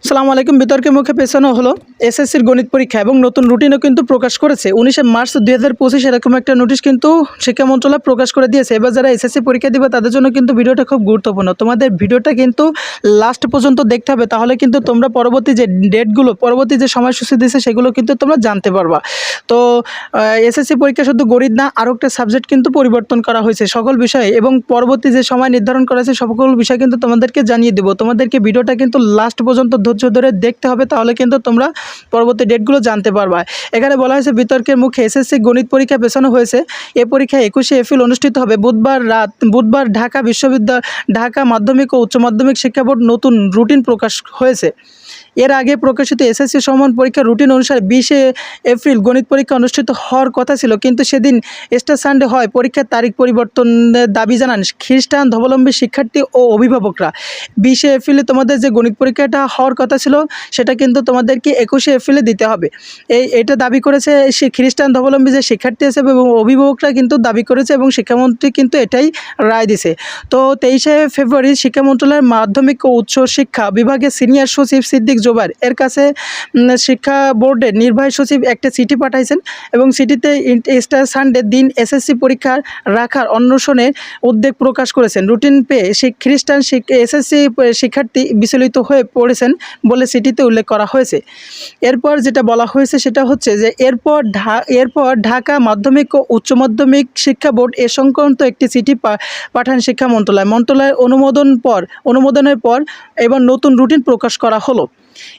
আসসালামু আলাইকুম। বিতর্কের মুখে পেছানো হলো এসএসসির গণিত পরীক্ষা এবং নতুন রুটিনও কিন্তু প্রকাশ করেছে। 19শে মার্চ 2025 এরকম একটা নোটিশ কিন্তু শিক্ষা মন্ত্রণালয় প্রকাশ করে দিয়েছে। এবার যারা এসএসসি পরীক্ষা দিবে তাদের জন্য কিন্তু ভিডিওটা খুব গুরুত্বপূর্ণ। তোমাদের ভিডিওটা কিন্তু লাস্ট পর্যন্ত দেখতে হবে, তাহলে কিন্তু তোমরা পরবর্তী যে ডেটগুলো, পরবর্তী যে সময়সূচি দিয়েছে সেগুলো কিন্তু তোমরা জানতে পারবা। তো এসএসসি পরীক্ষা শুধু গণিত না, আরও একটা সাবজেক্ট কিন্তু পরিবর্তন করা হয়েছে সকল বিষয়ে, এবং পরবর্তী যে সময় নির্ধারণ করা হয়েছে সকল বিষয় কিন্তু তোমাদেরকে জানিয়ে দেবো। তোমাদেরকে ভিডিওটা কিন্তু লাস্ট পর্যন্ত ধৈর্য ধরে দেখতে হবে, তাহলে কিন্তু তোমরা পরবর্তী ডেটগুলো জানতে পারবা। এখানে বলা হয়েছে বিতর্কের মুখে এসএসসি গণিত পরীক্ষা পেছানো হয়েছে। এ পরীক্ষা 21শে এপ্রিল অনুষ্ঠিত হবে। বুধবার ঢাকা মাধ্যমিক ও উচ্চ মাধ্যমিক শিক্ষা বোর্ড নতুন রুটিন প্রকাশ হয়েছে। এর আগে প্রকাশিত এসএসসি সমান পরীক্ষার রুটিন অনুসারে 20শে এপ্রিল গণিত পরীক্ষা অনুষ্ঠিত হওয়ার কথা ছিল, কিন্তু সেদিন এস্টার সানডে হয়। পরীক্ষার তারিখ পরিবর্তনের দাবি জানান খ্রিস্টান ধর্মাবলম্বী শিক্ষার্থী ও অভিভাবকরা। 20শে এপ্রিলে তোমাদের যে গণিত পরীক্ষাটা হওয়ার কথা ছিল সেটা কিন্তু তোমাদেরকে 21শে এপ্রিলে দিতে হবে। এটা দাবি করেছে সে খ্রিস্টান ধর্মাবলম্বী যে শিক্ষার্থী আছে এবং অভিভাবকরা কিন্তু দাবি করেছে, এবং শিক্ষামন্ত্রী কিন্তু এটাই রায় দিছে। তো 23শে ফেব্রুয়ারি শিক্ষা মন্ত্রণালয়ের মাধ্যমিক ও উচ্চ শিক্ষা বিভাগের সিনিয়র সচিব সিদ্দিক জোবায়ের এর কাছে শিক্ষা বোর্ডের নির্বাহী সচিব একটা চিঠি পাঠাইছেন, এবং চিঠিতে এস্টার সানডে দিন এসএসসি পরীক্ষা রাখার অন্বেষণের উদ্বেগ প্রকাশ করেছেন। রুটিন পেয়ে খ্রিস্টান এসএসসি শিক্ষার্থী বিচলিত হয়ে পড়েছেন বলে চিঠিতে উল্লেখ করা হয়েছে। এরপর যেটা বলা হয়েছে সেটা হচ্ছে যে এরপর ঢাকা মাধ্যমিক ও উচ্চ মাধ্যমিক শিক্ষা বোর্ড এ সংক্রান্ত একটি চিঠি পাঠান শিক্ষা মন্ত্রণালয়ের অনুমোদনের পর এবার নতুন রুটিন প্রকাশ করা হলো।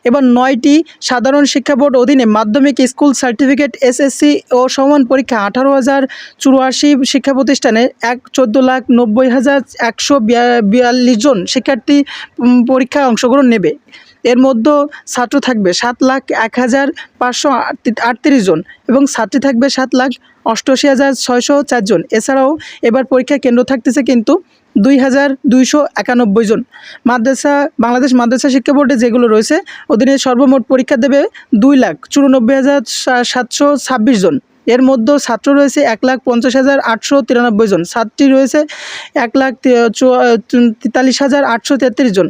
এবার 9টি সাধারণ শিক্ষা বোর্ড অধীনে মাধ্যমিক স্কুল সার্টিফিকেট এসএসসি ও সমান পরীক্ষা 18,084 শিক্ষা প্রতিষ্ঠানে 14,90,142 জন শিক্ষার্থী পরীক্ষায় অংশগ্রহণ নেবে। এর মধ্যে ছাত্র থাকবে 7,01,538 জন এবং ছাত্রী থাকবে 7,88,604 জন। এছাড়াও এবার পরীক্ষা কেন্দ্র থাকতেছে কিন্তু 2,291 জন। বাংলাদেশ মাদ্রাসা শিক্ষা বোর্ডে যেগুলো রয়েছে অধীনে সর্বমোট পরীক্ষা দেবে 2,94,726 জন। এর মধ্যে ছাত্র রয়েছে 1,50,893 জন, ছাত্রী রয়েছে 1,43,833 জন।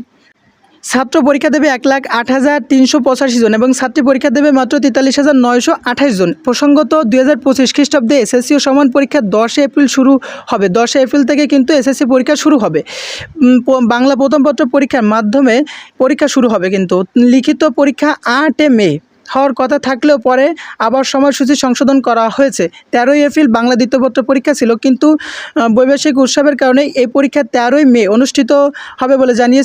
ছাত্র পরীক্ষা দেবে 1,08,385 জন এবং ছাত্রী পরীক্ষা দেবে মাত্র 43,928 জন। প্রসঙ্গত 2025 খ্রিস্টাব্দে এসএসসি ও সমান পরীক্ষা 10 এপ্রিল শুরু হবে। 10 এপ্রিল থেকে কিন্তু এসএসসি পরীক্ষা শুরু হবে। বাংলা প্রথম পত্র পরীক্ষার মাধ্যমে পরীক্ষা শুরু হবে, কিন্তু লিখিত পরীক্ষা 8 মে হওয়ার কথা থাকলেও পরে আবার সময়সূচি সংশোধন করা হয়েছে। 13 এপ্রিল বাংলা দ্বিতীয় পত্র পরীক্ষা ছিল, কিন্তু বৈবাহিক উৎসবের কারণে এই পরীক্ষা 13 মে অনুষ্ঠিত হবে বলে জানিয়ে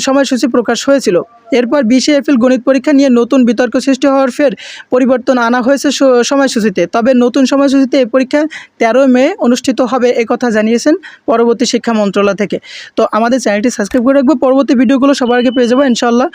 সময়সূচি প্রকাশ হয়েছিল। এরপর 20শে এপ্রিল গণিত পরীক্ষা নিয়ে নতুন বিতর্ক সৃষ্টি হওয়ার ফের পরিবর্তন আনা হয়েছে সময়সূচিতে। তবে নতুন সময়সূচিতে এই পরীক্ষা 13 মে অনুষ্ঠিত হবে একথা জানিয়েছেন পরবর্তী শিক্ষা মন্ত্রণালয় থেকে। তো আমাদের চ্যানেলটি সাবস্ক্রাইব করে রাখবো, পরবর্তী ভিডিওগুলো সবার আগে পেয়ে যাবো ইনশাআল্লাহ।